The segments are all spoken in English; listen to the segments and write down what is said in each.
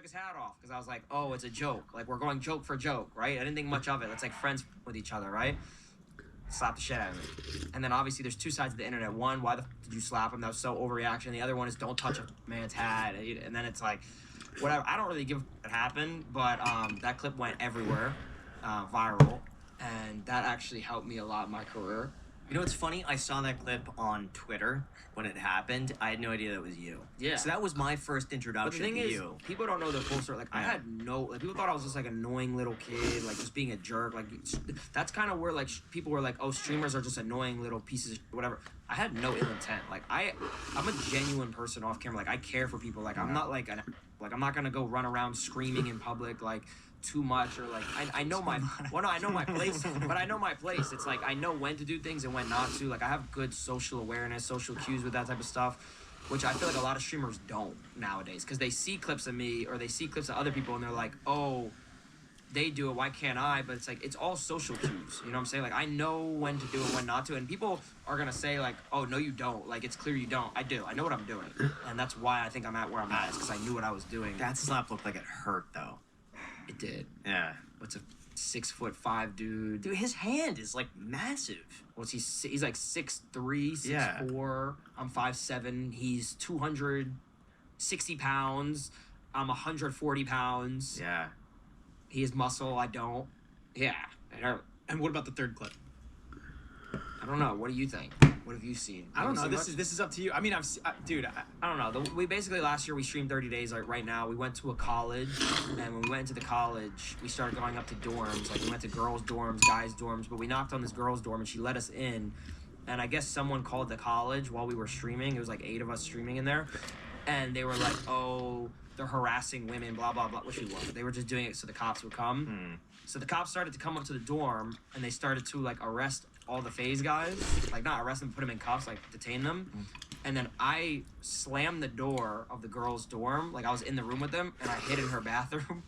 took his hat off because I was like, oh, it's a joke. Like, we're going joke for joke, right? I didn't think much of it. It's like friends with each other, right? Slap the shit out of me. And then obviously there's two sides of the internet. One, why the f did you slap him? That was so overreaction. The other one is don't touch a man's hat. And then it's like, whatever. I don't really give a what happened, but that clip went everywhere, viral. And that actually helped me a lot in my career. You know what's funny? I saw that clip on Twitter when it happened. I had no idea that was you. Yeah. So that was my first introduction but the thing to is, you. people don't know the full story. Like, I had no... Like, people thought I was just, like, annoying little kid, like, just being a jerk. Like, that's kind of where, like, people were like, oh, streamers are just annoying little pieces of whatever. I had no ill intent. Like, I'm a genuine person off camera. Like, I care for people. Like, I'm not, like, I'm not gonna go run around screaming in public, like... too much or like I know my I know my place, but I know my place. It's like I know when to do things and when not to. Like I have good social awareness, social cues with that type of stuff, which I feel like a lot of streamers don't nowadays because they see clips of me or they see clips of other people and they're like, oh, they do it, why can't I? But it's like it's all social cues. You know what I'm saying? Like I know when to do it, when not to, and people are gonna say like, oh no, you don't. Like it's clear you don't. I do. I know what I'm doing, and that's why I think I'm at where I'm at. Is because I knew what I was doing. That slap looked like it hurt though. It did. Yeah. What's a 6'5" dude? Dude, his hand is like massive. What's he's like 6'3", 6'4". Yeah. I'm 5'7". He's 260 pounds. I'm 140 pounds. Yeah. He has muscle. I don't. Yeah. And what about the third clip? I don't know. What do you think? What have you seen? I don't know. This is up to you. I mean, dude. I don't know. We basically last year we streamed 30 days. Like right now, we went to a college, and when we went into the college, we started going up to dorms. Like we went to girls' dorms, guys' dorms, but we knocked on this girl's dorm, and she let us in. And I guess someone called the college while we were streaming. It was like 8 of us streaming in there, and they were like, "Oh, they're harassing women, blah blah blah," which we weren't. They were just doing it so the cops would come. So the cops started to come up to the dorm, and they started to like arrest all the FaZe guys, like not arrest them, put them in cuffs, like detain them. And then I slammed the door of the girls' dorm, like I was in the room with them, and I hid in her bathroom.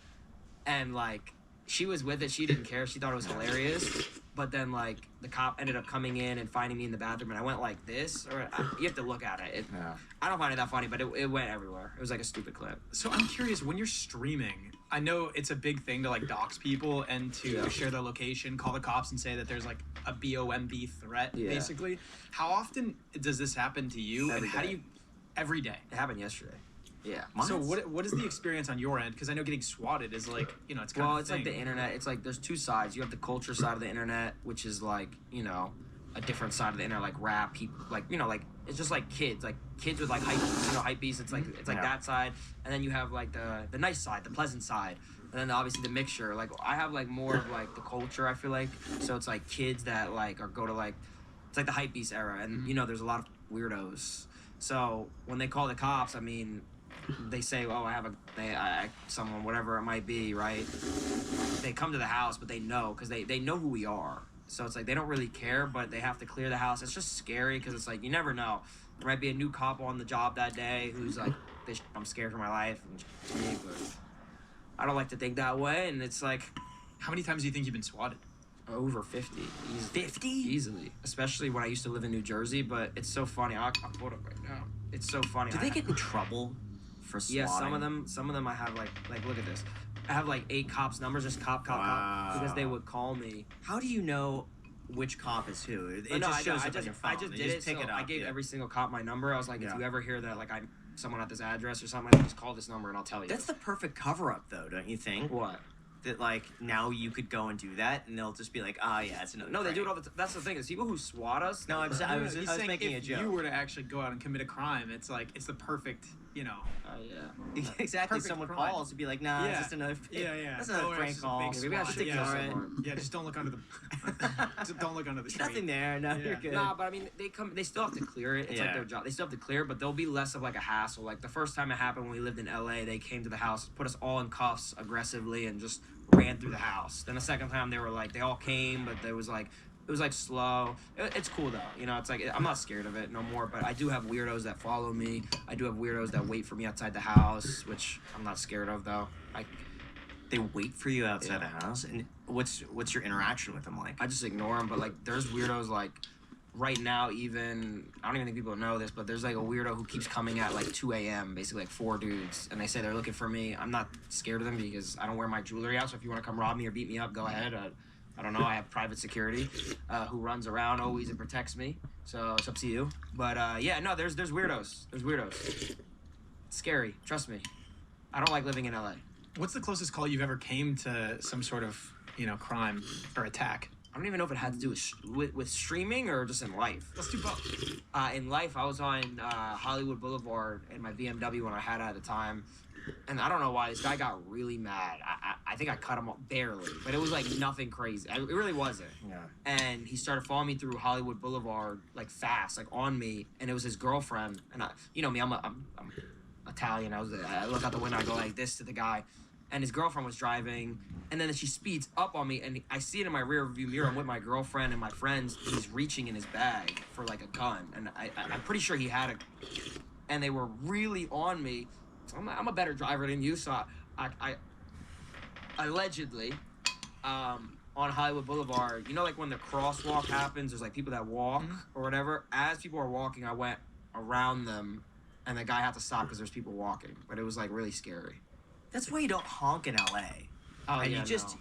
And like she was with it, she didn't care, she thought it was hilarious. But then like the cop ended up coming in and finding me in the bathroom, and I went like this, or you have to look at it. I don't find it that funny, but it went everywhere. It was like a stupid clip. So I'm curious, when you're streaming, I know it's a big thing to like dox people and to share their location, call the cops and say that there's like a BOMB threat, basically. How often does this happen to you? Every How day. do you... Every day? It happened yesterday. Yeah. So what is the experience on your end? Because I know getting swatted is like, you know, it's kind of it's like the internet. It's like there's two sides. You have the culture side of the internet, which is like, you know, a different side of the internet, like rap, people, like, you know, like it's just like kids with like hype, you know, hype beasts. It's like that side, and then you have like the nice side, the pleasant side, and then obviously the mixture. Like I have like more of like the culture. I feel like so it's like kids that like go to like it's like the hype beast era, and you know there's a lot of weirdos. So when they call the cops, I mean, they say, oh, I have someone, whatever it might be, right? They come to the house, but they know because they know who we are. So it's like they don't really care, but they have to clear the house. It's just scary because it's like you never know. There might be a new cop on the job that day who's like, I'm scared for my life, and me, but I don't like to think that way. And it's like, how many times do you think you've been swatted? Over 50. Easily. 50? Easily. Especially when I used to live in New Jersey, but it's so funny. I'll pull it up right now. It's so funny. Do they get in trouble for swatting? Yeah, some of them I have like look at this. I have like 8 cops numbers, just cop, because they would call me. How do you know which cop is who? It No, just shows I up on your phone. I just You did it. pick So it up. I gave every single cop my number. I was like, if you ever hear that, like I'm someone at this address or something, just call this number and I'll tell you. That's the perfect cover-up, though, don't you think? What? That like now you could go and do that, and they'll just be like, ah, yeah, it's another. No, they prank. do it all the time. That's the thing. Is people who swat us. No, I was saying making a if joke. you were to actually go out and commit a crime, it's like it's the perfect, you know. Yeah. Exactly. Perfect Someone crime. calls to be like, nah, it's just another. That's That's another prank call. Maybe I should take Yeah, care of Yeah, just don't look under the. Just don't look under the street. Nothing there. No, you're good. Nah, but I mean, they still have to clear it. It's like their job. They still have to clear, but there'll be less of like a hassle. Like the first time it happened when we lived in LA, they came to the house, put us all in cuffs aggressively, and just ran through the house. Then the second time they were like, they all came, but it was like slow. It's cool though, you know. It's like I'm not scared of it no more. But I do have weirdos that follow me. I do have weirdos that wait for me outside the house, which I'm not scared of though. They wait for you outside the house, and what's your interaction with them like? I just ignore them. But like, there's weirdos like right now, even I don't even think people know this, but there's like a weirdo who keeps coming at like 2 a.m. basically like 4 dudes, and they say they're looking for me. I'm not scared of them because I don't wear my jewelry out. So if you want to come rob me or beat me up, go ahead. I don't know. I have private security who runs around always and protects me. So it's up to you. But yeah, no, there's weirdos. There's weirdos. It's scary. Trust me. I don't like living in LA. What's the closest call you've ever came to some sort of, crime or attack? I don't even know if it had to do with streaming or just in life. Let's do both. In life, I was on Hollywood Boulevard in my BMW when I had it at the time. And I don't know why. This guy got really mad. I think I cut him off barely. But it was like nothing crazy. It really wasn't. Yeah. And he started following me through Hollywood Boulevard like fast, like on me. And it was his girlfriend. And you know me, I'm Italian. I look out the window, I go like this to the guy. And his girlfriend was driving, and then she speeds up on me, and I see it in my rear view mirror. I'm with my girlfriend and my friends. He's reaching in his bag for like a gun, and I'm pretty sure he had and they were really on me. So I'm a better driver than you, so I allegedly on Hollywood Boulevard, like when the crosswalk happens, there's like people that walk or whatever. As people are walking, I went around them, and the guy had to stop because there's people walking, but it was like really scary. That's why you don't honk in LA. Oh, and yeah, you just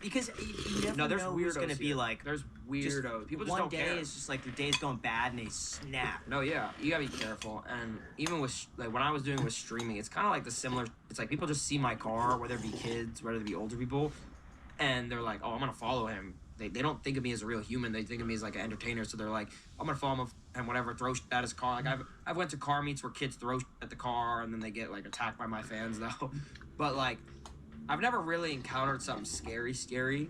because you never there's know weirdos who's gonna be like. There's weirdos. People just one don't day care. is just like the day's going bad and they snap. No, yeah, you gotta be careful. And even with like when I was doing with streaming, it's kind of like the similar. It's like people just see my car, whether it be kids, whether it be older people, and they're like, "Oh, I'm gonna follow him." They don't think of me as a real human. They think of me as like an entertainer. So they're like, "I'm gonna follow him and whatever, throw shit at his car." Like I've went to car meets where kids throw shit at the car and then they get like attacked by my fans though. But like, I've never really encountered something scary.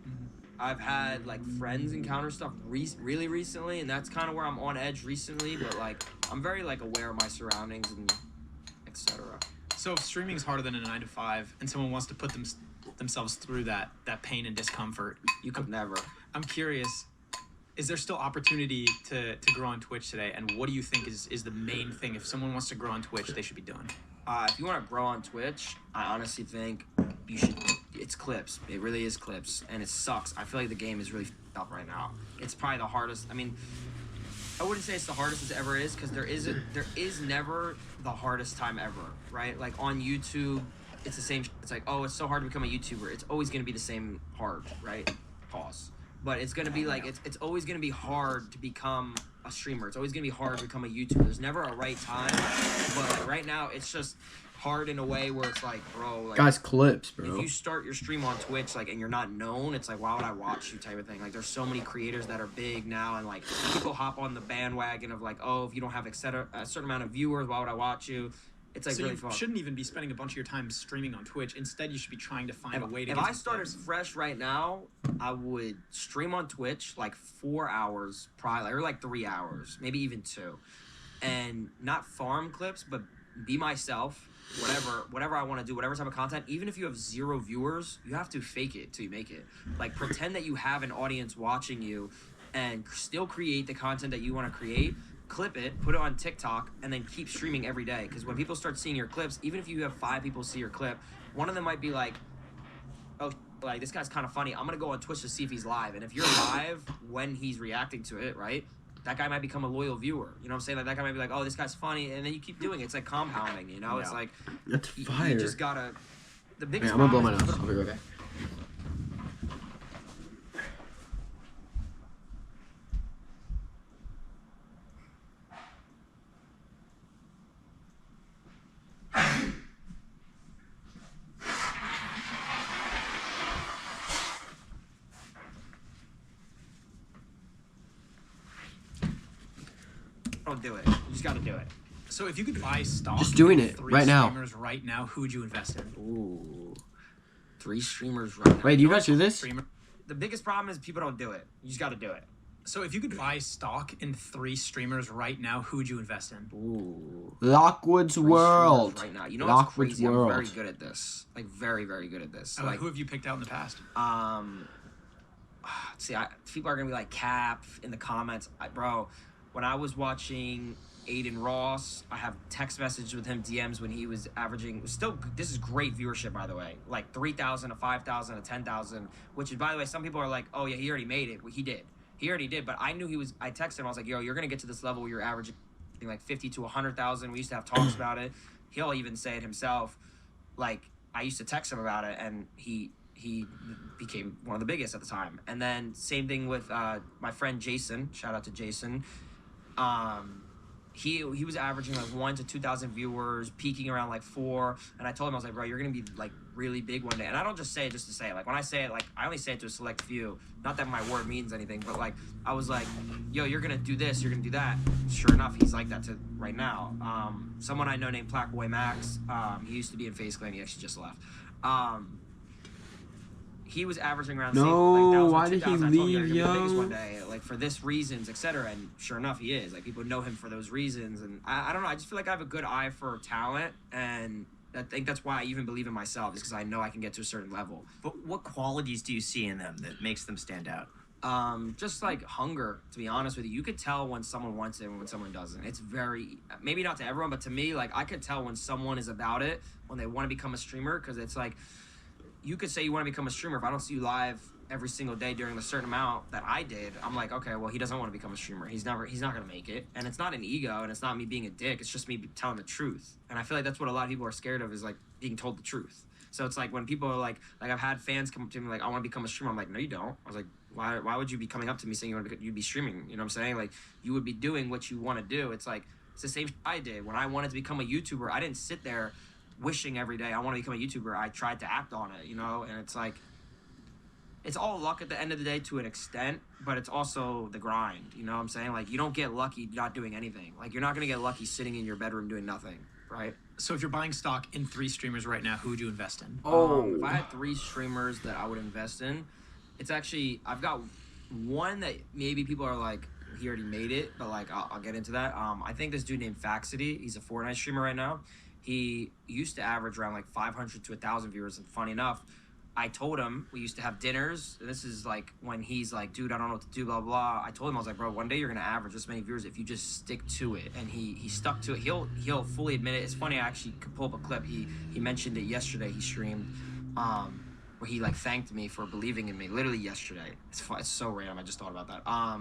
I've had like friends encounter stuff really recently, and that's kind of where I'm on edge recently. But like, I'm very like aware of my surroundings and etc. So if streaming is harder than a 9 to 5, and someone wants to put themselves through that pain and discomfort, You could never. I'm curious. Is there still opportunity to grow on Twitch today? And what do you think is the main thing if someone wants to grow on Twitch they should be doing? If you want to grow on Twitch, I honestly think you should. It's clips. It really is clips, and it sucks. I feel like the game is really f***ed up right now. It's probably the hardest. I mean, I wouldn't say it's the hardest it ever is, because there is never the hardest time ever, right? Like on YouTube, it's the same. It's like, oh, it's so hard to become a YouTuber. It's always gonna be the same hard, right? Pause. But it's gonna be like it's always gonna be hard to become a streamer. It's always gonna be hard to become a YouTuber. There's never a right time. But like right now, it's just hard in a way where it's like, bro, like guys, clips, bro. if you start your stream on Twitch, like, and you're not known, it's like, why would I watch you type of thing. Like, there's so many creators that are big now, and like people hop on the bandwagon of like, oh, if you don't have a certain amount of viewers, why would I watch you? It's like so really you fun. shouldn't even be spending a bunch of your time streaming on Twitch. Instead, you should be trying to find a way to If get I some started clips. fresh right now, I would stream on Twitch like 4 hours, probably, or like 3 hours, maybe even 2, and not farm clips, but be myself. Whatever I want to do, whatever type of content, even if you have 0 viewers, you have to fake it till you make it. Like, pretend that you have an audience watching you and still create the content that you want to create, clip it, put it on TikTok, and then keep streaming every day. Because when people start seeing your clips, even if you have 5 people see your clip, one of them might be like, oh, like, this guy's kind of funny. I'm going to go on Twitch to see if he's live. And if you're live when he's reacting to it, right? That guy might become a loyal viewer. You know what I'm saying? Like, that guy might be like, oh, this guy's funny. And then you keep doing it. It's like compounding, you know? Yeah. It's like, That's fire. you just gotta. The biggest I'm gonna blow my problem nose. is I'll be right back. don't do it. You just gotta do it. So if you could buy stock, Just doing in it 3 right now. streamers right now, who would you invest in? Ooh. 3 streamers right now. Wait, do you guys do this? Streamer. The biggest problem is people don't do it. You just gotta do it. So if you could buy stock in 3 streamers right now, who would you invest in? Ooh. Lockwood's 3 World. streamers right now. You know what's Lockwood's crazy? World. I'm very good at this. Like, very, very good at this. Like, Like, who have you picked out in the past? see, people are gonna be like, Cap in the comments. Bro, when I was watching Aiden Ross, I have text messages with him, DMs, when he was averaging, still, this is great viewership, by the way, like 3,000 to 5,000 to 10,000, which is, by the way, some people are like, oh yeah, he already made it. Well, he did. He already did, but I knew he was. I texted him. I was like, "Yo, you're gonna get to this level where you're averaging like 50 to 100,000." We used to have talks about it. He'll even say it himself. Like I used to text him about it, and he became one of the biggest at the time. And then same thing with my friend Jason. Shout out to Jason. He was averaging like 1,000 to 2,000 viewers, peaking around like 4. And I told him, I was like, bro, you're gonna be like really big one day. And I don't just say it just to say it. Like when I say it, like I only say it to a select few. Not that my word means anything, but like I was like, yo, you're gonna do this, you're gonna do that. Sure enough, he's like that to right now. Someone I know named Plaqueboy Max. He used to be in Face Clan. He actually just left. He was averaging around No, like why did he 2,000. I told him, leave, you're gonna be the biggest yo? one day, like for this reasons, etc. And sure enough, he is. Like people know him for those reasons, and I don't know. I just feel like I have a good eye for talent, and I think that's why I even believe in myself, is because I know I can get to a certain level. But what qualities do you see in them that makes them stand out? Just like hunger, to be honest with you. You could tell when someone wants it and when someone doesn't. It's very, maybe not to everyone, but to me, like I could tell when someone is about it, when they want to become a streamer, because it's like, you could say you want to become a streamer. If I don't see you live every single day during a certain amount that I did, I'm like, okay, well, he doesn't want to become a streamer. He's not gonna make it. And it's not an ego, and it's not me being a dick. It's just me telling the truth. And I feel like that's what a lot of people are scared of, is like being told the truth. So it's like when people are like I've had fans come up to me like, I want to become a streamer. I'm like, no, you don't. I was like, why would you be coming up to me saying you'd be streaming? You know what I'm saying? Like you would be doing what you want to do. It's like it's the same I did when I wanted to become a YouTuber. I didn't sit there wishing every day I want to become a YouTuber. I tried to act on it, you know. And it's like it's all luck at the end of the day to an extent, but it's also the grind. You know what I'm saying? Like you don't get lucky not doing anything. Like you're not gonna get lucky sitting in your bedroom doing nothing, right? So if you're buying stock in 3 streamers right now, who would you invest in? If I had 3 streamers that I would invest in, it's actually I've got one that maybe people are like, he already made it, but like I'll get into that. I think this dude named Faxity, he's a Fortnite streamer right now. He used to average around like 500 to 1,000 viewers, and funny enough, I told him, we used to have dinners. This is like when he's like, dude, I don't know what to do, blah, blah. I told him, I was like, bro, one day you're going to average this many viewers if you just stick to it. And he stuck to it. He'll fully admit it. It's funny, I actually could pull up a clip. He mentioned it yesterday. He streamed where he like thanked me for believing in me. Literally yesterday. It's so random. I just thought about that.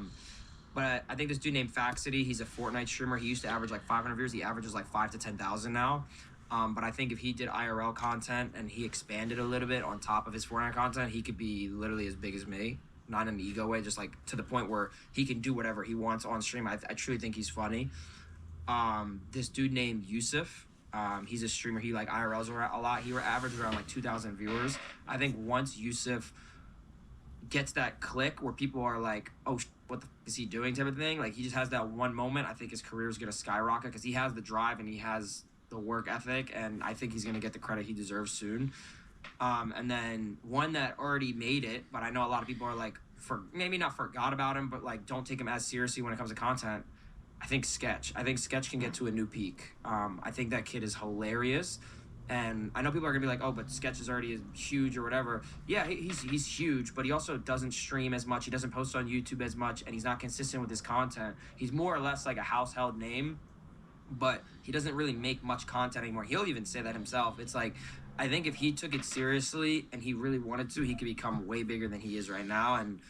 But I think this dude named Faxity, he's a Fortnite streamer. He used to average like 500 viewers. He averages like 5 to 10,000 now. But I think if he did IRL content and he expanded a little bit on top of his Fortnite content, he could be literally as big as me. Not in an ego way, just like to the point where he can do whatever he wants on stream. I truly think he's funny. This dude named Yusuf, he's a streamer. He like IRLs a lot. He averages around like 2,000 viewers. I think once Yusuf gets that click where people are like, oh, what the f is he doing type of thing, like he just has that one moment, I think his career is going to skyrocket because he has the drive and he has the work ethic, and I think he's going to get the credit he deserves soon. And then one that already made it, but I know a lot of people are like, maybe not forgot about him, but like don't take him as seriously when it comes to content. I think Sketch can get to a new peak. I think that kid is hilarious. And I know people are gonna be like, oh, but Sketch is already huge or whatever. Yeah, he's huge, but he also doesn't stream as much. He doesn't post on YouTube as much, and he's not consistent with his content. He's more or less like a household name, but he doesn't really make much content anymore. He'll even say that himself. It's like, I think if he took it seriously and he really wanted to, he could become way bigger than he is right now. And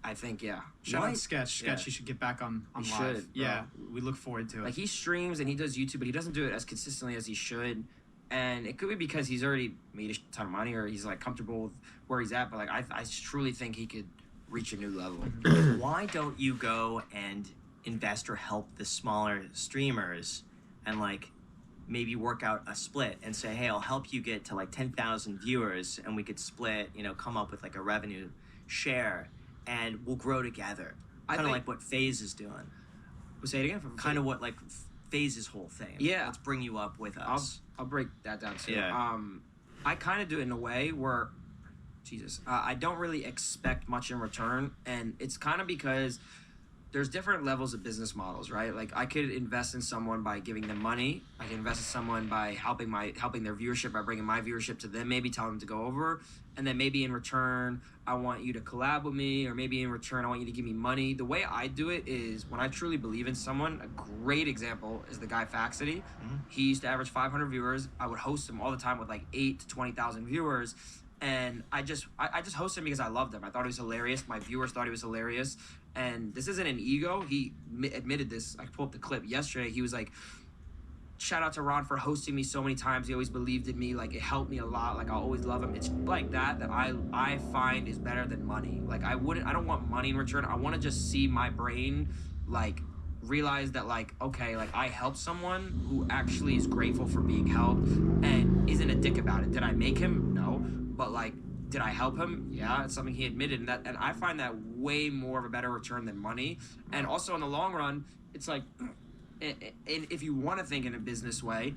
I think, yeah. Shout out Sketch. Sketch, you should get back on live. Should, yeah, we look forward to it. Like he streams and he does YouTube, but he doesn't do it as consistently as he should. And it could be because he's already made a ton of money or he's like comfortable with where he's at. But like I truly think he could reach a new level. Why don't you go and invest or help the smaller streamers and like maybe work out a split and say, hey, I'll help you get to like 10,000 viewers and we could split, you know, come up with like a revenue share and we'll grow together. Kind of like what FaZe is doing. Say it again. Kind of what like FaZe's whole thing. Yeah. Let's bring you up with us. I'll break that down too. Yeah. I kind of do it in a way where, I don't really expect much in return, and it's kind of because there's different levels of business models, right? Like I could invest in someone by giving them money. I can invest in someone by helping their viewership, by bringing my viewership to them, maybe tell them to go over. And then maybe in return, I want you to collab with me, or maybe in return, I want you to give me money. The way I do it is when I truly believe in someone, a great example is the guy Faxity. Mm-hmm. He used to average 500 viewers. I would host him all the time with like 8 to 20,000 viewers. and I just hosted him because I loved him. I thought he was hilarious. My viewers thought he was hilarious, and this isn't an ego. He admitted this. I pulled up the clip yesterday. He was like, shout out to Ron for hosting me so many times. He always believed in me. Like, it helped me a lot. Like, I'll always love him. It's like that I find is better than money. Like, I don't want money in return. I want to just see my brain, like, realize that, like, okay, like, I helped someone who actually is grateful for being helped and isn't a dick about it. Did I make him? No. But, like, did I help him? Yeah, it's something he admitted. And I find that way more of a better return than money. And also, in the long run, it's like, and if you want to think in a business way,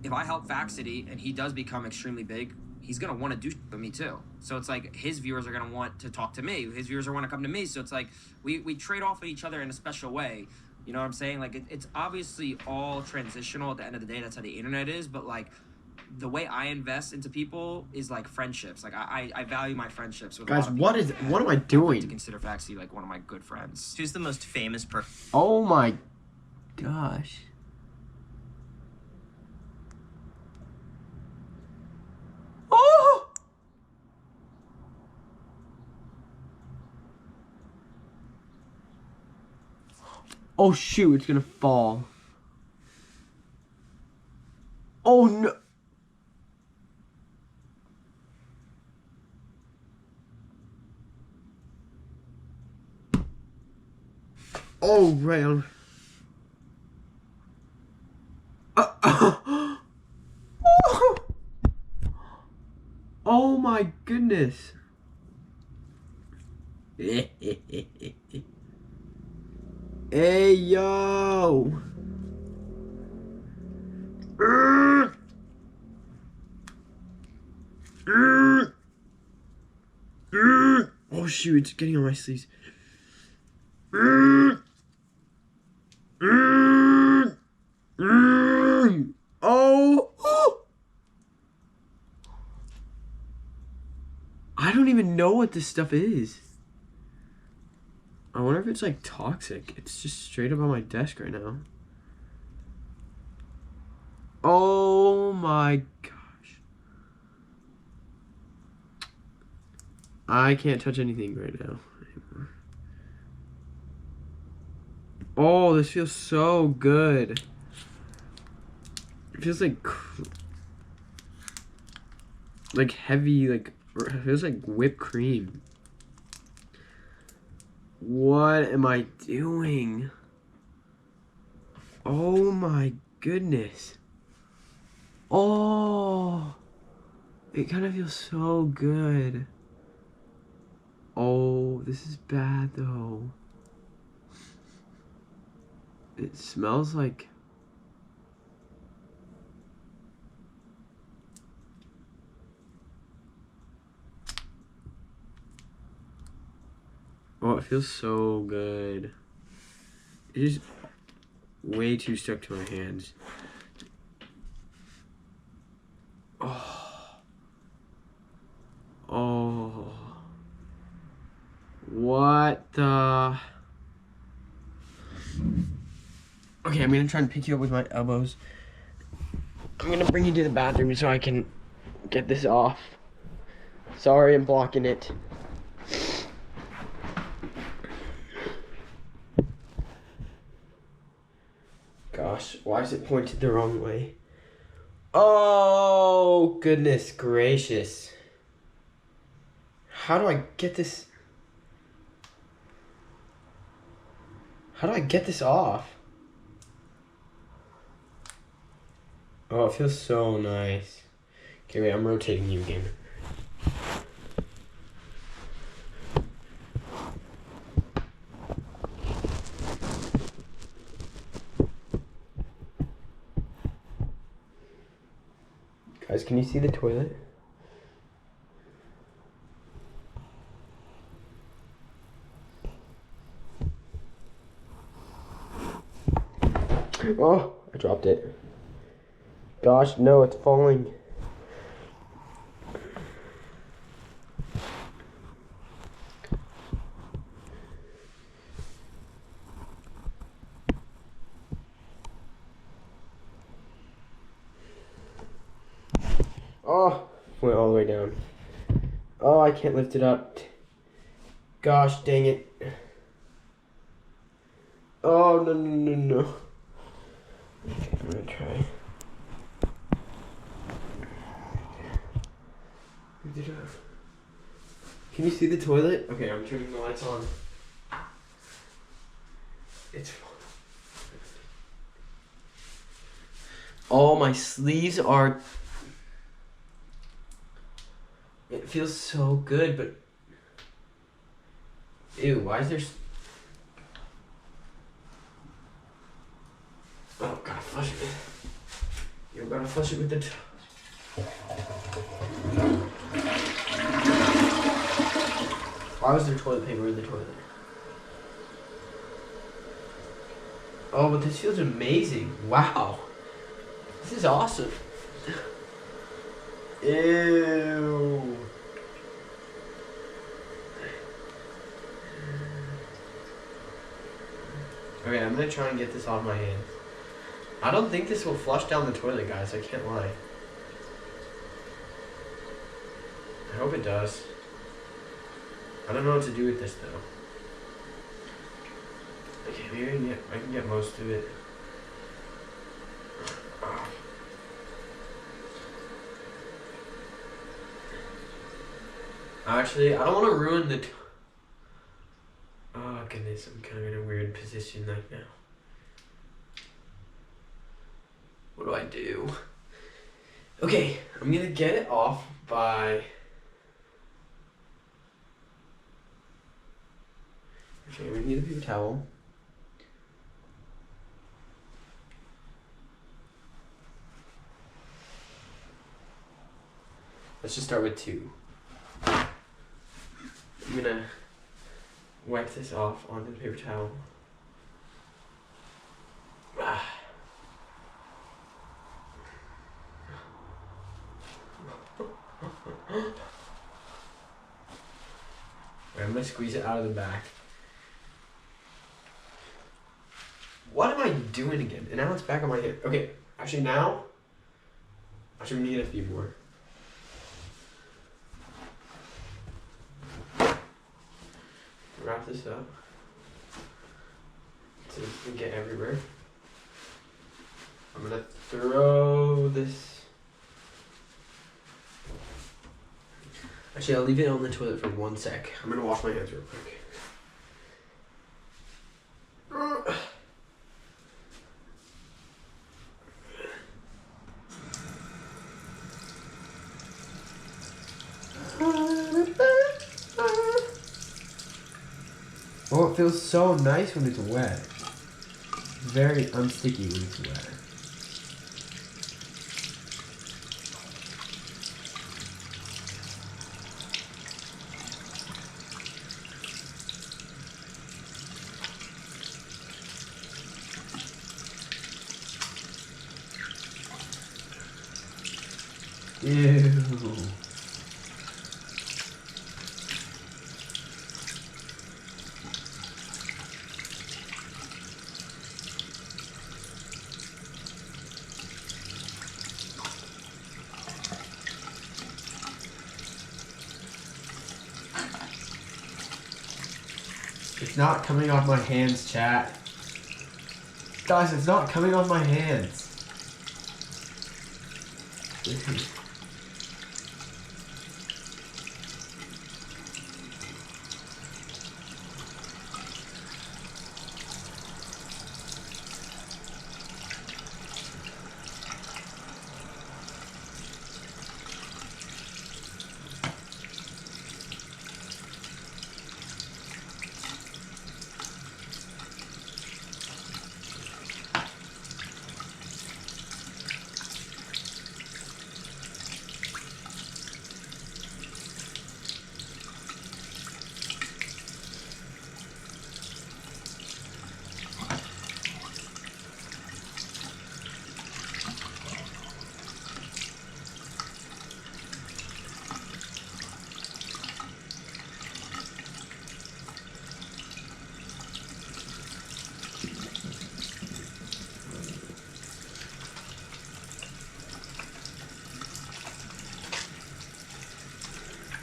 if I help Vaxity and he does become extremely big, he's going to want to do with me too. So it's like his viewers are going to want to talk to me. His viewers are want to come to me. So it's like we trade off of each other in a special way. You know what I'm saying? Like, it's obviously all transitional at the end of the day. That's how the internet is. But, like, the way I invest into people is like friendships. Like, I value my friendships with Guys, a lot of what people. am I I like doing? to consider Vaxity like one of my good friends. Who's the most famous person? Oh my gosh. Oh! Oh shoot, it's gonna fall. Oh no. Oh, right on. Oh my goodness. Hey yo. Oh shoot, it's getting on my sleeves. Oh. I don't even know what this stuff is. I wonder if it's like toxic. It's just straight up on my desk right now. Oh my gosh. I can't touch anything right now anymore. Oh, this feels so good. It feels like heavy, like, it feels like whipped cream. What am I doing? Oh my goodness. Oh, it kind of feels so good. Oh, this is bad though. It smells like... Oh, it feels so good. It is way too stuck to my hands. Oh. Oh. What the... Okay, I'm gonna try and pick you up with my elbows. I'm gonna bring you to the bathroom so I can get this off. Sorry, I'm blocking it. Gosh, why is it pointed the wrong way? Oh, goodness gracious. How do I get this? How do I get this off? Oh, it feels so nice. Okay, wait, I'm rotating you again. Guys, can you see the toilet? Oh, I dropped it. Gosh, no, it's falling. Oh, went all the way down. Oh, I can't lift it up. Gosh dang it. Oh, no, no, no, no. Okay, I'm gonna try. Lift it up. Can you see the toilet? Okay, I'm turning the lights on. It's... Oh, my sleeves are... It feels so good, but... Ew, why is there... Oh, gotta flush it. You gotta flush it with the... Why was there toilet paper in the toilet? Oh, but this feels amazing. Wow. This is awesome. Ew. Okay, I'm gonna try and get this off my hands. I don't think this will flush down the toilet, guys. I can't lie. I hope it does. I don't know what to do with this though. Okay, maybe I can get most of it. Actually, I don't want to ruin the... Oh goodness, I'm kind of in a weird position right now. What do I do? Okay, I'm gonna get it off by... Okay, we need a paper towel. Let's just start with 2. I'm gonna wipe this off onto the paper towel. Ah. I'm gonna squeeze it out of the back. What am I doing again? And now it's back on my head. Okay, actually now, we need a few more. Wrap this up so it can get everywhere. I'm gonna throw this. Actually, I'll leave it on the toilet for 1 sec. I'm gonna wash my hands real quick. Oh, it feels so nice when it's wet. Very unsticky when it's wet. Ew. It's not coming off my hands, chat. Guys, it's not coming off my hands.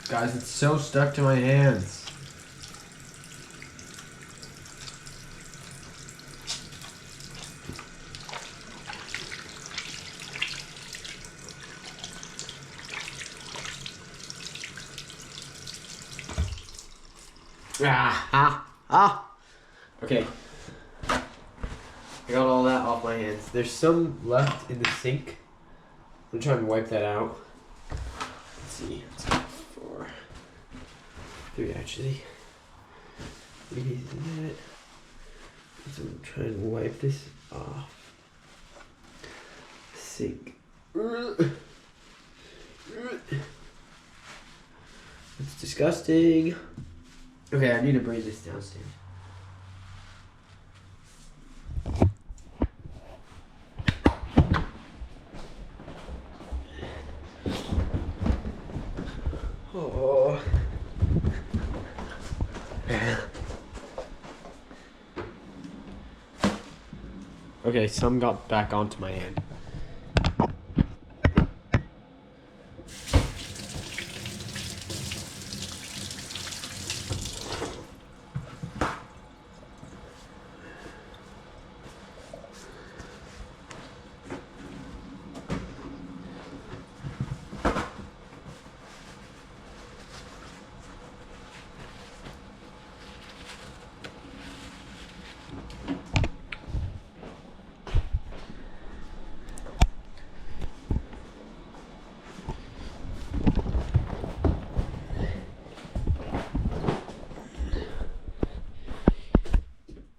Guys, it's so stuck to my hands. Okay. I got all that off my hands. There's some left in the sink. I'm trying to wipe that out. Let's see. It's 4, 3 actually. 3 pieces in it. So I'm trying to wipe this off. Sink. It's disgusting. Okay, I need to bring this downstairs. Oh. Okay, some got back onto my hand.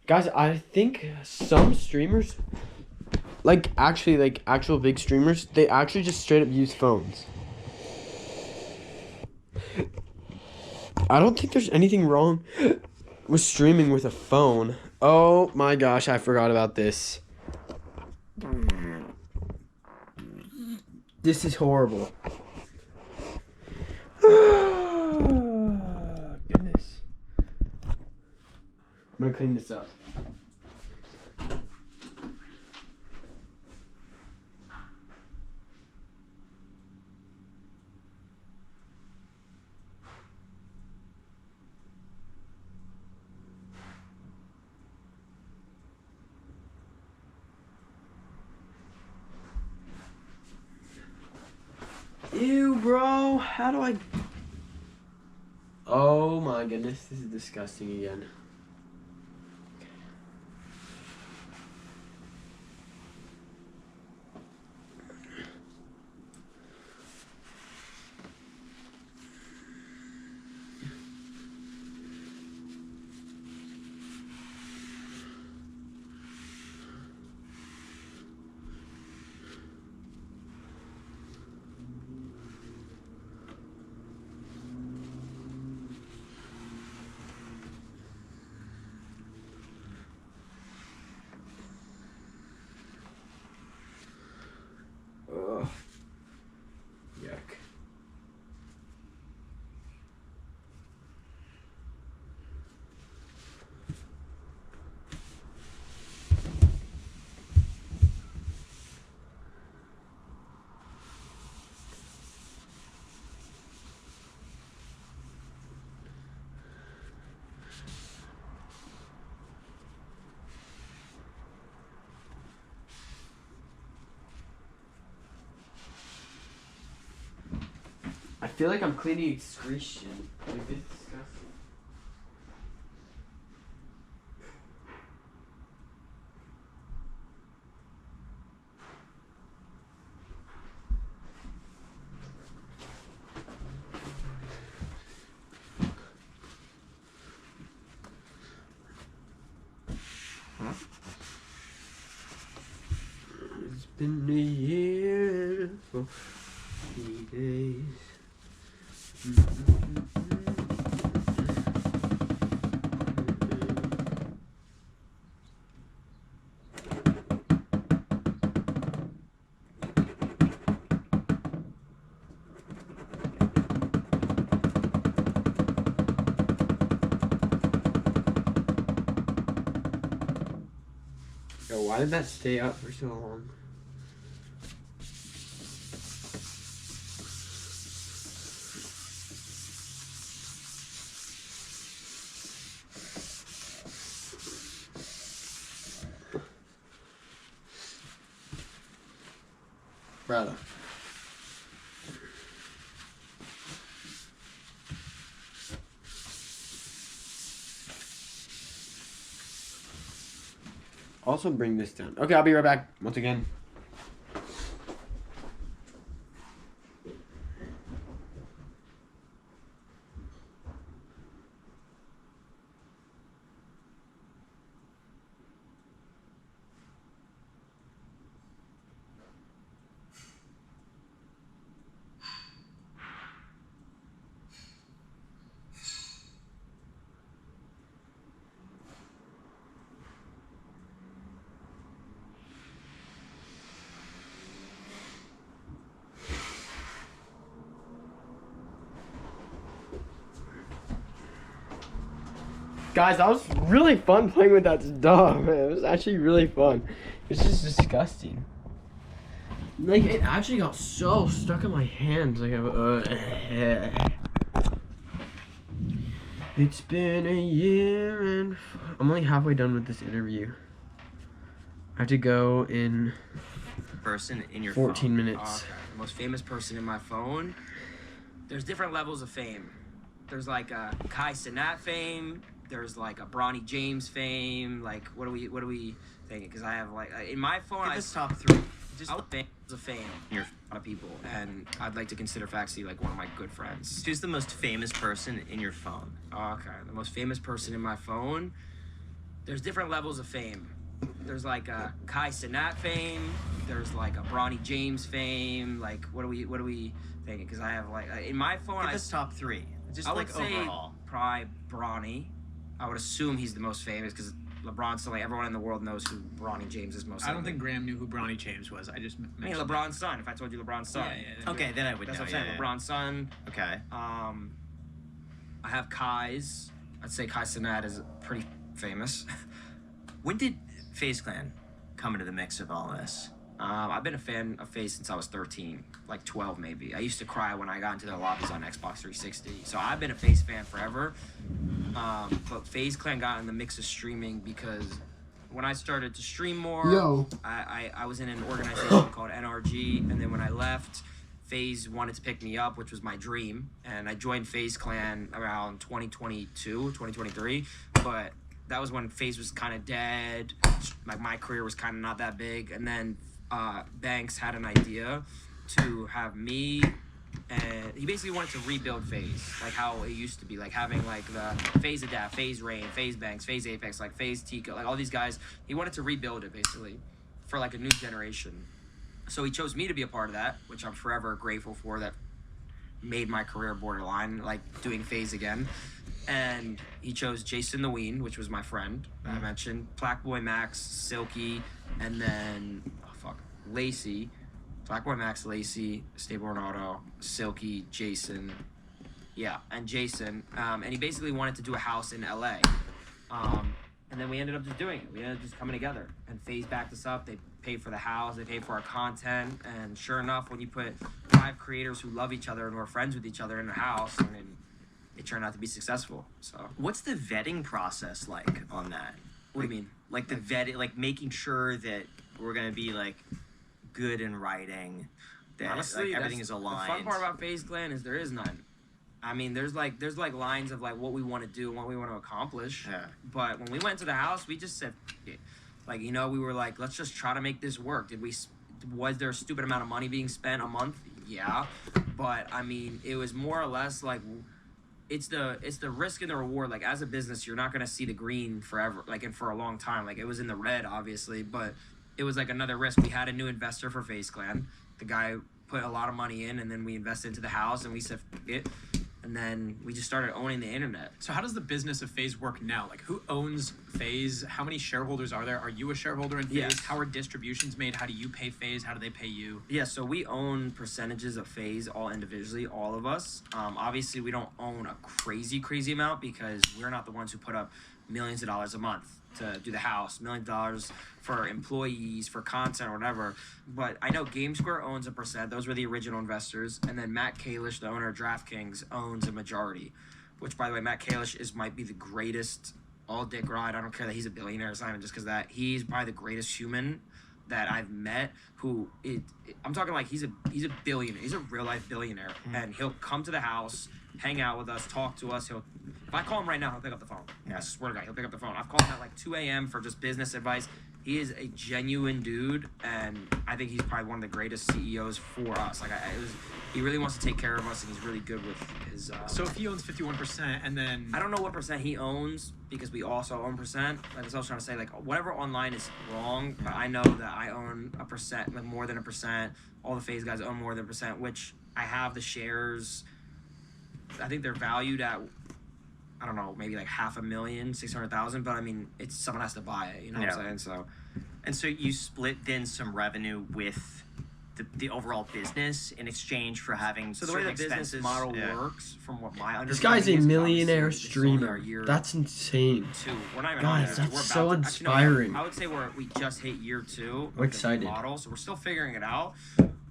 Guys, I think some streamers, like actual big streamers, they actually just straight up use phones. I don't think there's anything wrong with streaming with a phone. Oh my gosh, I forgot about this. This is horrible. Goodness. I'm gonna clean this up. Ew, bro. How do I... Oh my goodness, this is disgusting again. Ugh. Yuck. I feel like I'm cleaning excretion. Like, this is disgusting. It's been a year for 3 days. Yo, why did that stay up for so long? Brother. Also bring this down. Okay, I'll be right back once again. Guys, that was really fun playing with that dog, man. It was actually really fun. It's just disgusting. Like, it actually got so stuck in my hands. Like, it's been a year and... I'm only halfway done with this interview. I have to go in... Person in your 14 phone. minutes. Okay. The most famous person in my phone. There's different levels of fame. There's like a Kai Cenat fame. There's like a Bronny James fame. Like, what do we thinking? Because I have like in my phone, Give us top 3. just fame of fame. A lot of people, and I'd like to consider Faxi like one of my good friends. Who's the most famous person in your phone? Okay, the most famous person in my phone. There's different levels of fame. There's like a Kai Cenat fame. There's like a Bronny James fame. Like, what do we thinking? Because I have like in my phone, Give us top 3. Just I like would say overall. probably Bronny. I would assume he's the most famous because LeBron's still like everyone in the world knows who Bronny James is most. I don't think Graham knew who Bronny James was. I just I mean, LeBron's son. If I told you LeBron's son, Okay, then I would that's know. what I'm saying. Yeah, LeBron's son. Okay. I have Kai's. I'd say Kai Cenat is pretty famous. When did FaZe Clan come into the mix of all this? I've been a fan of FaZe since I was 13, like 12 maybe. I used to cry when I got into their lobbies on Xbox 360. So I've been a FaZe fan forever. But FaZe Clan got in the mix of streaming because when I started to stream more, I was in an organization called NRG, and then when I left, FaZe wanted to pick me up, which was my dream, and I joined FaZe Clan around 2022, 2023, but that was when FaZe was kind of dead, like my career was kind of not that big, and then Banks had an idea to have me, and he basically wanted to rebuild FaZe, like how it used to be, like having like the FaZe Adapt, FaZe Rain, FaZe Banks, FaZe Apex, like FaZe Tico, like all these guys. He wanted to rebuild it basically for like a new generation. So he chose me to be a part of that, which I'm forever grateful for. That made my career borderline, like doing FaZe again. And he chose Jason the Ween, which was my friend that I mentioned, Blackboy Max, Silky, and then Lacey, Blackboy Max, Lacey, Stable Ronaldo, Silky, Jason, and Jason. And he basically wanted to do a house in LA. And then we ended up just doing it. We ended up just coming together. And FaZe backed us up. They paid for the house. They paid for our content. And sure enough, when you put 5 creators who love each other and who are friends with each other in a house, I mean, it turned out to be successful. So, what's the vetting process like on that? What do you mean? Like the vetting, like making sure that we're gonna be like good in writing, that honestly, like, everything is aligned. The fun part about FaZe Clan is there is none. I mean, there's like lines of like what we want to do and what we want to accomplish. Yeah. But when we went to the house, we just said, it. Like, you know, we were like, let's just try to make this work. Was there a stupid amount of money being spent a month? Yeah. But I mean, it was more or less like, it's the risk and the reward. Like, as a business, you're not gonna see the green forever, like, and for a long time. Like, it was in the red, obviously, but it was like another risk. We had a new investor for FaZe Clan. The guy put a lot of money in, and then we invested into the house, and we said, it. And then we just started owning the internet. So how does the business of FaZe work now? Like, who owns FaZe? How many shareholders are there? Are you a shareholder in FaZe? Yes. How are distributions made? How do you pay FaZe? How do they pay you? Yeah, so we own percentages of FaZe all individually, all of us. Obviously, we don't own a crazy amount because we're not the ones who put up millions of dollars a month to do the house, $1 million for employees, for content or whatever. But I know GameSquare owns a percent. Those were the original investors. And then Matt Kalish, the owner of DraftKings, owns a majority. Which, by the way, Matt Kalish might be the greatest all dick ride. I don't care that he's a billionaire or something, just because that he's probably the greatest human that I've met who I'm talking like he's a billionaire. He's a real life billionaire, and he'll come to the house, hang out with us, talk to us. If I call him right now, he'll pick up the phone. I swear to God, he'll pick up the phone. I've called him at like 2 a.m. for just business advice. He is a genuine dude, and I think he's probably one of the greatest CEOs for us. Like, he really wants to take care of us, and he's really good with his. So if he owns 51%, and then I don't know what percent he owns because we also own percent. Like I was trying to say, like whatever online is wrong, but I know that I own a percent, like more than a percent. All the FaZe guys own more than a percent, which I have the shares. I think they're valued at, I don't know, maybe like $500,000, 600,000. But I mean, it's someone has to buy it. You know what I'm saying? So, and so you split then some revenue with the overall business in exchange for having. So the way the business model works, from what my understanding, this guy's a millionaire is, streamer. That's insane. We're not even Guys, on that's so inspiring. No, I would say we just hit year 2. I'm excited. Model, so we're still figuring it out.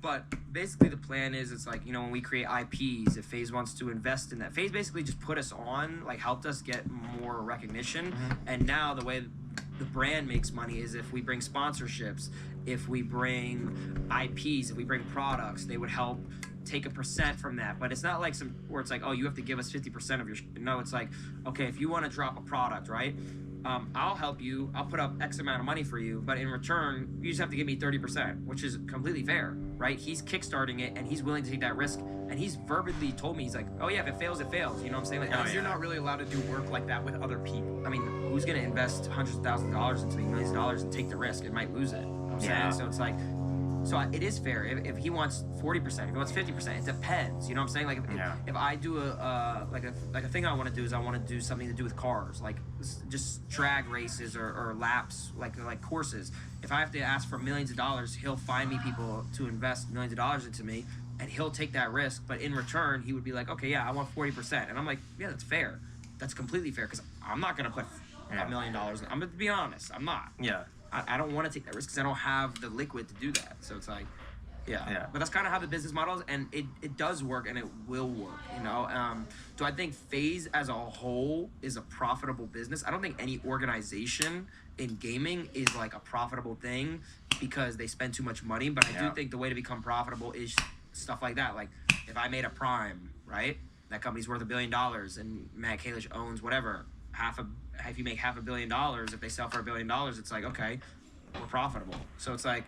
But basically, the plan is, it's like, you know, when we create IPs, if FaZe wants to invest in that, FaZe basically just put us on, like helped us get more recognition. And now the way the brand makes money is if we bring sponsorships, if we bring IPs, if we bring products, they would help take a percent from that. But it's not like where it's like, oh, you have to give us 50% of your. No, it's like, okay, if you want to drop a product, right? I'll help you. I'll put up X amount of money for you, but in return, you just have to give me 30%, which is completely fair, right? He's kickstarting it, and he's willing to take that risk. And he's verbally told me, he's like, oh yeah, if it fails, it fails. You know what I'm saying? Like, you're not really allowed to do work like that with other people. I mean, who's gonna invest hundreds of thousands of dollars into millions of dollars and take the risk and might lose it? You know what I'm saying? So it's like, so it is fair. If he wants 40%, if he wants 50%, it depends. You know what I'm saying? Like if I do a thing I want to do is I want to do something to do with cars, like just drag races or laps, like courses. If I have to ask for millions of dollars, he'll find me people to invest millions of dollars into me, and he'll take that risk. But in return, he would be like, okay, yeah, I want 40%, and I'm like, yeah, that's fair. That's completely fair because I'm not gonna put $1 million. I'm gonna be honest, I'm not. Yeah. I don't want to take that risk because I don't have the liquid to do that. So it's like, yeah. But that's kind of how the business model is, and it does work, and it will work, you know? Do I think FaZe as a whole is a profitable business? I don't think any organization in gaming is like a profitable thing because they spend too much money, but I do think the way to become profitable is stuff like that. Like, if I made a Prime, right? That company's worth $1 billion, and Matt Kalish owns whatever, if you make $500 million, if they sell for $1 billion, it's like, okay, we're profitable. So it's like,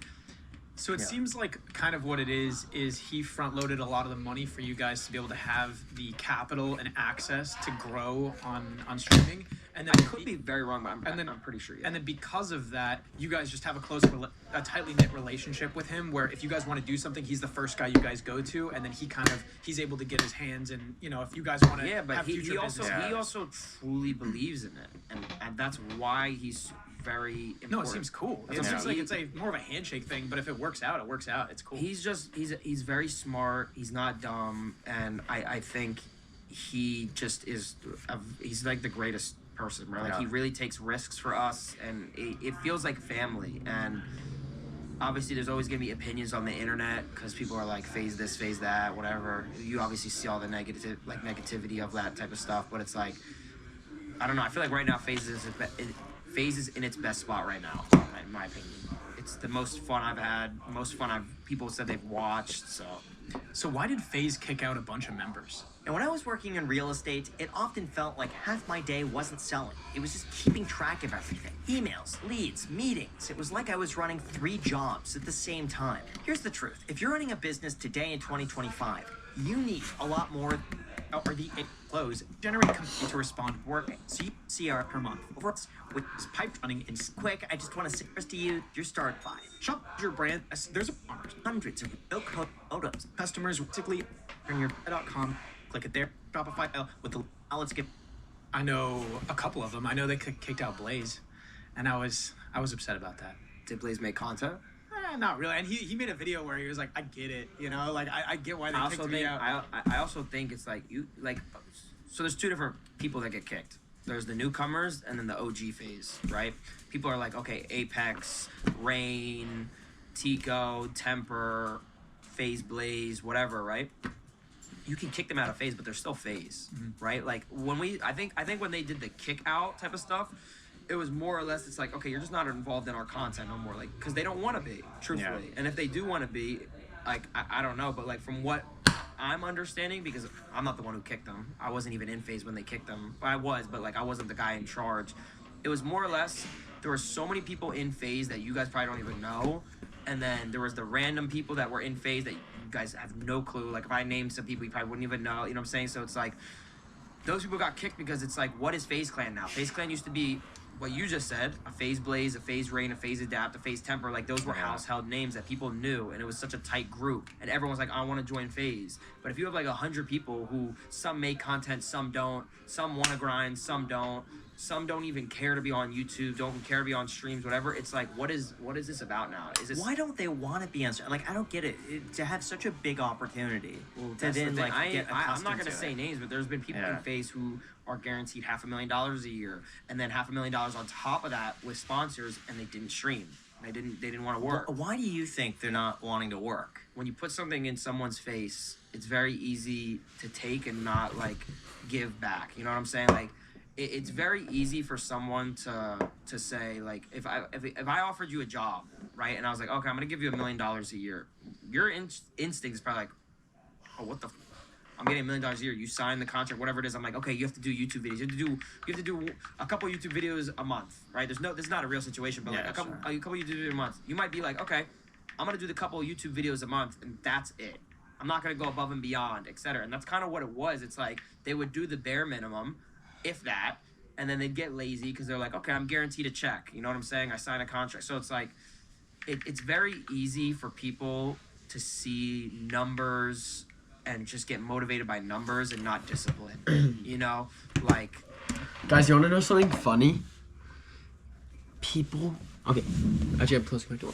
so it seems like kind of what it is he front loaded a lot of the money for you guys to be able to have the capital and access to grow on streaming. And then I could be very wrong, but I'm pretty sure. Yeah. And then because of that, you guys just have a tightly knit relationship with him, where if you guys want to do something, he's the first guy you guys go to, and then he's able to get his hands in. You know, if you guys want to have future business. He also truly believes in it, and that's why he's very important. No, it seems cool. It seems like it's more of a handshake thing, but if it works out, it works out. It's cool. He's very smart. He's not dumb, and I think he just is. He's like the greatest person, right? Like, he really takes risks for us, and it feels like family. And obviously there's always gonna be opinions on the internet because people are like, FaZe this, FaZe that, whatever. You obviously see all the negativity of that type of stuff, but it's like, I don't know, I feel like right now FaZe is in its best spot right now, in my opinion. It's the most fun I've had, people said they've watched. So why did FaZe kick out a bunch of members? And when I was working in real estate, it often felt like half my day wasn't selling. It was just keeping track of everything. Emails, leads, meetings. It was like I was running 3 jobs at the same time. Here's the truth. If you're running a business today in 2025, you need a lot more, or the close, generate company to respond working. CR per month. With pipe running in quick, I just want to say to you, your start by. Shop your brand. There's hundreds of no-code photos. Customers typically bring your .com. Click it there. Shopify file with the. Let's get. I know a couple of them. I know they kicked out Blaze, and I was upset about that. Did Blaze make content? Not really. And he made a video where he was like, I get it, you know, like I get why they kicked me out. I also think it's like so there's 2 different people that get kicked. There's the newcomers and then the OG phase, right? People are like, okay, Apex, Rain, Tico, Temper, FaZe Blaze, whatever, right? You can kick them out of FaZe, but they're still FaZe, right? Like I think when they did the kick out type of stuff, it was more or less, it's like, okay, you're just not involved in our content no more, like, because they don't want to be, truthfully. And if they do want to be, like, I don't know, but like from what I'm understanding, because I'm not the one who kicked them, I wasn't even in FaZe when they kicked them. I was, but like I wasn't the guy in charge. It was more or less, there were so many people in FaZe that you guys probably don't even know, and then there was the random people that were in FaZe that you guys have no clue. Like if I named some people, you probably wouldn't even know. You know what I'm saying? So it's like those people got kicked because it's like, what is FaZe Clan now? FaZe Clan used to be what you just said, a FaZe Blaze, a FaZe Rain, a FaZe Adapt, a FaZe Temper. Like those were household names that people knew, and it was such a tight group, and everyone was like, I want to join FaZe. But if you have like 100 people who some make content, some don't, some want to grind, some don't even care to be on YouTube, don't care to be on streams, whatever. It's like, what is this about now? Is this, why don't they want to be on? Like, I don't get it. To have such a big opportunity to then like get accustomed I'm not gonna to say it. names, but there's been people in FaZe who are guaranteed $500,000 a year, and then $500,000 on top of that with sponsors, and they didn't stream. They didn't want to work. Why do you think they're not wanting to work? When you put something in someone's face, it's very easy to take and not like give back. You know what I'm saying? Like it's very easy for someone to say, like, if I offered you a job, right, and I was like, okay, I'm gonna give you $1 million a year, your instinct is probably like, oh, what the I'm getting $1 million a year. You sign the contract, whatever it is. I'm like, okay, you have to do YouTube videos. You have to do a couple YouTube videos a month, right? This is not a real situation, but like a couple YouTube videos a month. You might be like, okay, I'm gonna do the couple YouTube videos a month, and that's it. I'm not gonna go above and beyond, etc. And that's kind of what it was. It's like they would do the bare minimum, if that, and then they'd get lazy because they're like, okay, I'm guaranteed a check. You know what I'm saying? I sign a contract. So it's like, it's very easy for people to see numbers and just get motivated by numbers and not discipline. You know, like, guys, you want to know something funny? People. Okay, actually, I'm closing my door.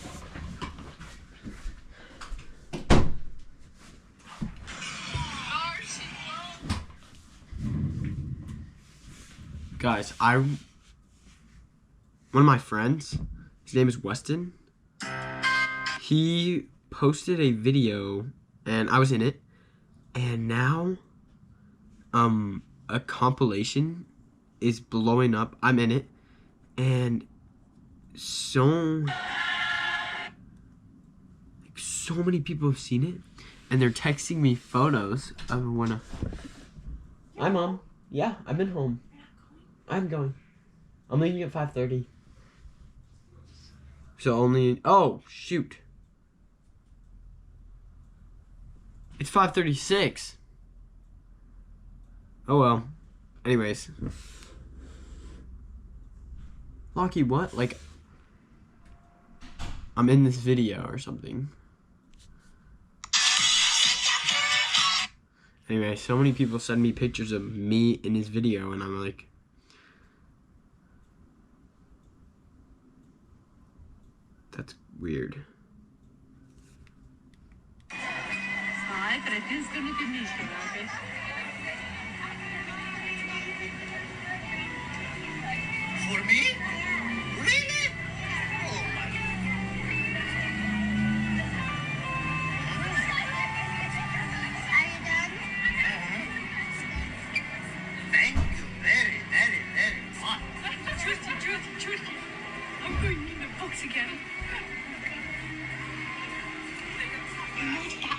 Guys, one of my friends, his name is Weston. He posted a video, and I was in it. And now, a compilation is blowing up. I'm in it, and so many people have seen it, and they're texting me photos of when. Hi, Mom. Yeah, I've been home. I'm going. I'm leaving at 5:30. So only. Oh shoot. It's 5:36. Oh well. Anyways. Lockie, what? Like, I'm in this video or something. Anyway, so many people send me pictures of me in his video, and I'm like, that's weird. For me? Really? Oh my. Are you done? Thank you very, very, very much. Trudy, I'm going in the box again. You made that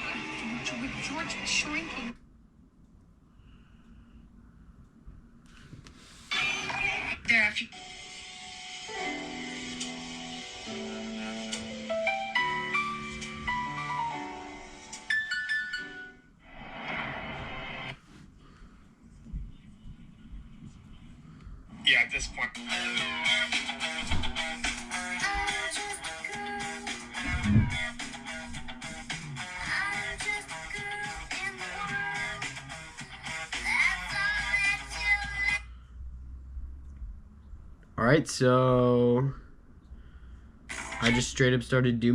one with George shrinking. There, after. Yeah, at this point. Alright, so I just straight up started doing